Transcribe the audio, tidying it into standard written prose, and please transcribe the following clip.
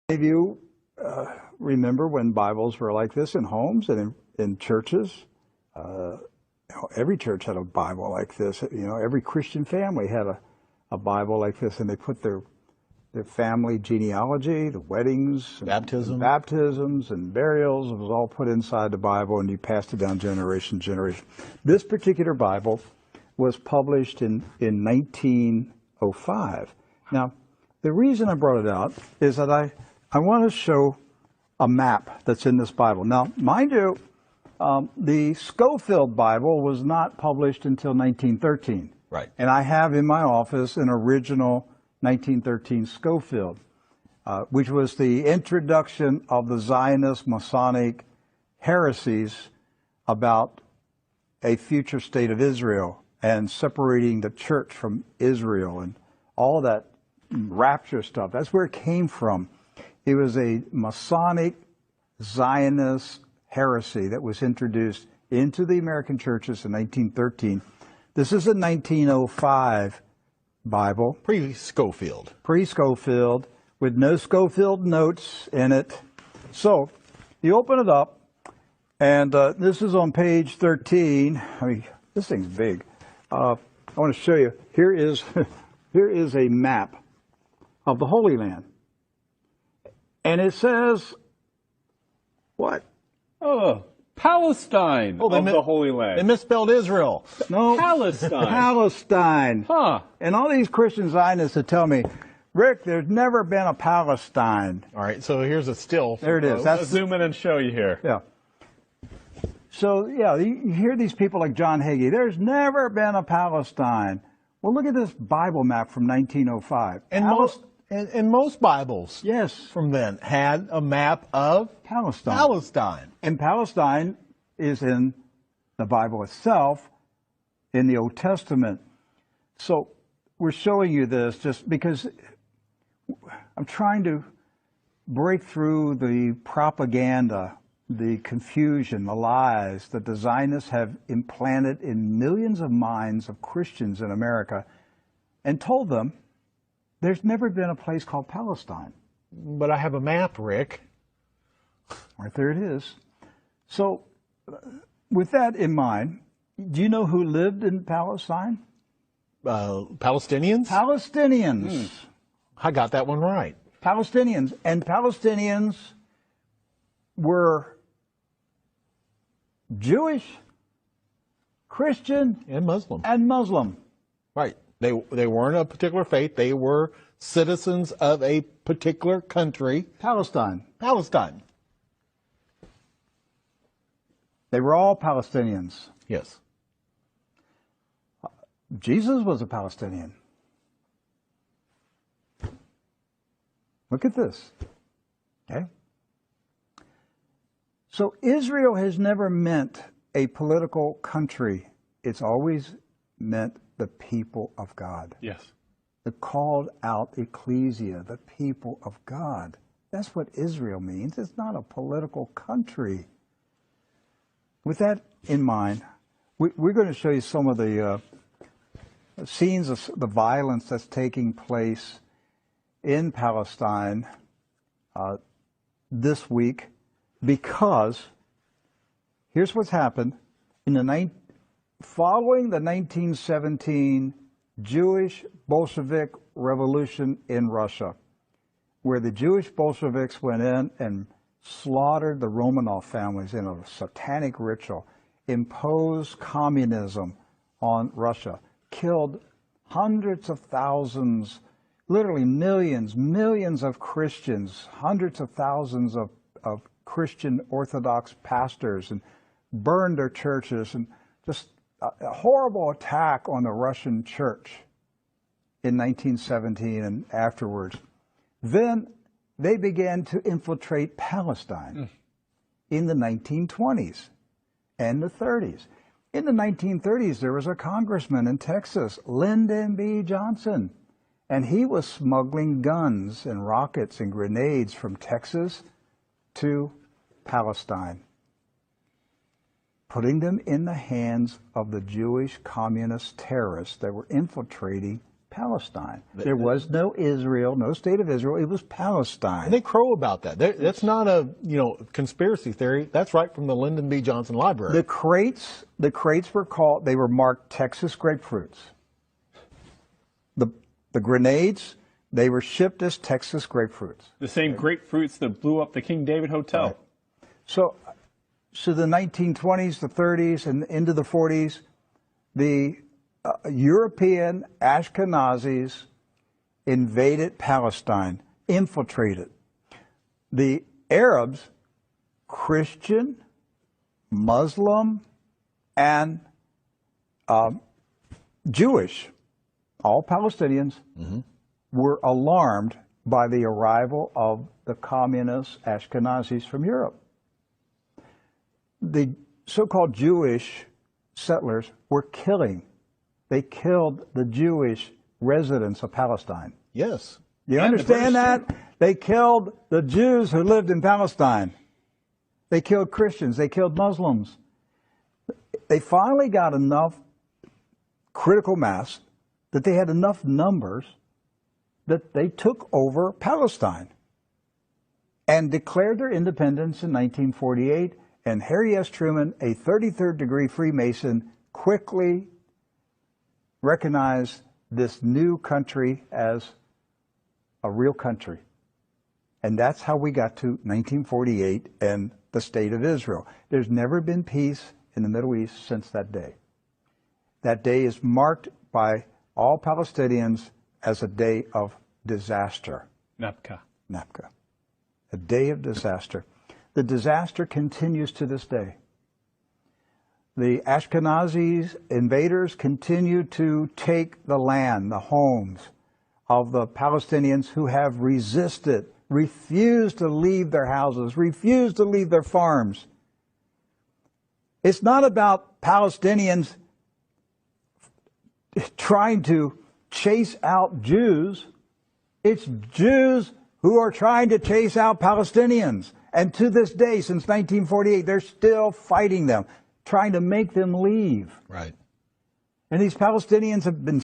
If you remember when Bibles were like this in homes and in churches, every church had a Bible like this. Every Christian family had a Bible like this, and they put their family genealogy, the weddings, baptisms and burials. It was all put inside the Bible, and you passed it down generation to generation. This particular Bible was published in 1905. Now, the reason I brought it out is that I want to show a map that's in this Bible. Now, mind you, the Scofield Bible was not published until 1913. Right. And I have in my office an original 1913 Scofield, which was the introduction of the Zionist Masonic heresies about a future state of Israel and separating the church from Israel and all that rapture stuff. That's where it came from. It was a Masonic Zionist heresy that was introduced into the American churches in 1913. This is a 1905 Bible. Pre-Scofield. Pre-Scofield, with no Scofield notes in it. So, you open it up, and this is on page 13. I mean, this thing's big. I want to show you. Here is a map of the Holy Land. And it says, what? Oh, Palestine of the Holy Land. They misspelled Israel. No. Palestine. Palestine. Huh. And all these Christian Zionists that tell me, Rick, there's never been a Palestine. All right, so here's a still. There it is. Let's zoom in and show you here. Yeah. So, yeah, you hear these people like John Hagee, there's never been a Palestine. Well, look at this Bible map from 1905. And most Bibles, yes, from then had a map of Palestine. And Palestine is in the Bible itself, in the Old Testament. So we're showing you this just because I'm trying to break through the propaganda, the confusion, the lies that the Zionists have implanted in millions of minds of Christians in America, and told them there's never been a place called Palestine. But I have a map, Rick. Right there it is. So, with that in mind, do you know who lived in Palestine? Palestinians? Palestinians. I got that one right. Palestinians. And Palestinians were Jewish, Christian, and Muslim. Right. They weren't a particular faith. They were citizens of a particular country. Palestine. They were all Palestinians. Yes. Jesus was a Palestinian. Look at this. Okay? So Israel has never meant a political country. It's always meant the people of God. Yes. The called out ecclesia, the people of God. That's what Israel means. It's not a political country. With that in mind, we're going to show you some of the scenes of the violence that's taking place in Palestine this week, because here's what's happened. Following the 1917 Jewish Bolshevik Revolution in Russia, where the Jewish Bolsheviks went in and slaughtered the Romanov families in a satanic ritual, imposed communism on Russia, killed hundreds of thousands, literally millions of Christians, hundreds of thousands of Christian Orthodox pastors, and burned their churches, and just a horrible attack on the Russian church in 1917 and afterwards. Then they began to infiltrate Palestine in the 1920s and the 30s. In the 1930s, there was a congressman in Texas, Lyndon B. Johnson, and he was smuggling guns and rockets and grenades from Texas to Palestine, putting them in the hands of the Jewish communist terrorists that were infiltrating Palestine. There was no Israel, no state of Israel. It was Palestine. And they crow about that. That's not a conspiracy theory. That's right from the Lyndon B. Johnson Library. The crates were called. They were marked Texas grapefruits. The grenades, they were shipped as Texas grapefruits. The same grapefruits that blew up the King David Hotel. Right. So the 1920s, the 30s, and into the 40s, the European Ashkenazis invaded Palestine, infiltrated. The Arabs, Christian, Muslim, and Jewish, all Palestinians, were alarmed by the arrival of the communist Ashkenazis from Europe. The so-called Jewish settlers were killing. They killed the Jewish residents of Palestine. Yes. You understand that? They killed the Jews who lived in Palestine. They killed Christians. They killed Muslims. They finally got enough critical mass that they had enough numbers that they took over Palestine and declared their independence in 1948. And Harry S. Truman, a 33rd degree Freemason, quickly recognized this new country as a real country. And that's how we got to 1948 and the State of Israel. There's never been peace in the Middle East since that day. That day is marked by all Palestinians as a day of disaster. Napka. A day of disaster. The disaster continues to this day. The Ashkenazis invaders continue to take the land, the homes of the Palestinians who have resisted, refused to leave their houses, refused to leave their farms. It's not about Palestinians trying to chase out Jews. It's Jews who are trying to chase out Palestinians. And to this day, since 1948, they're still fighting them, trying to make them leave. Right. And these Palestinians have been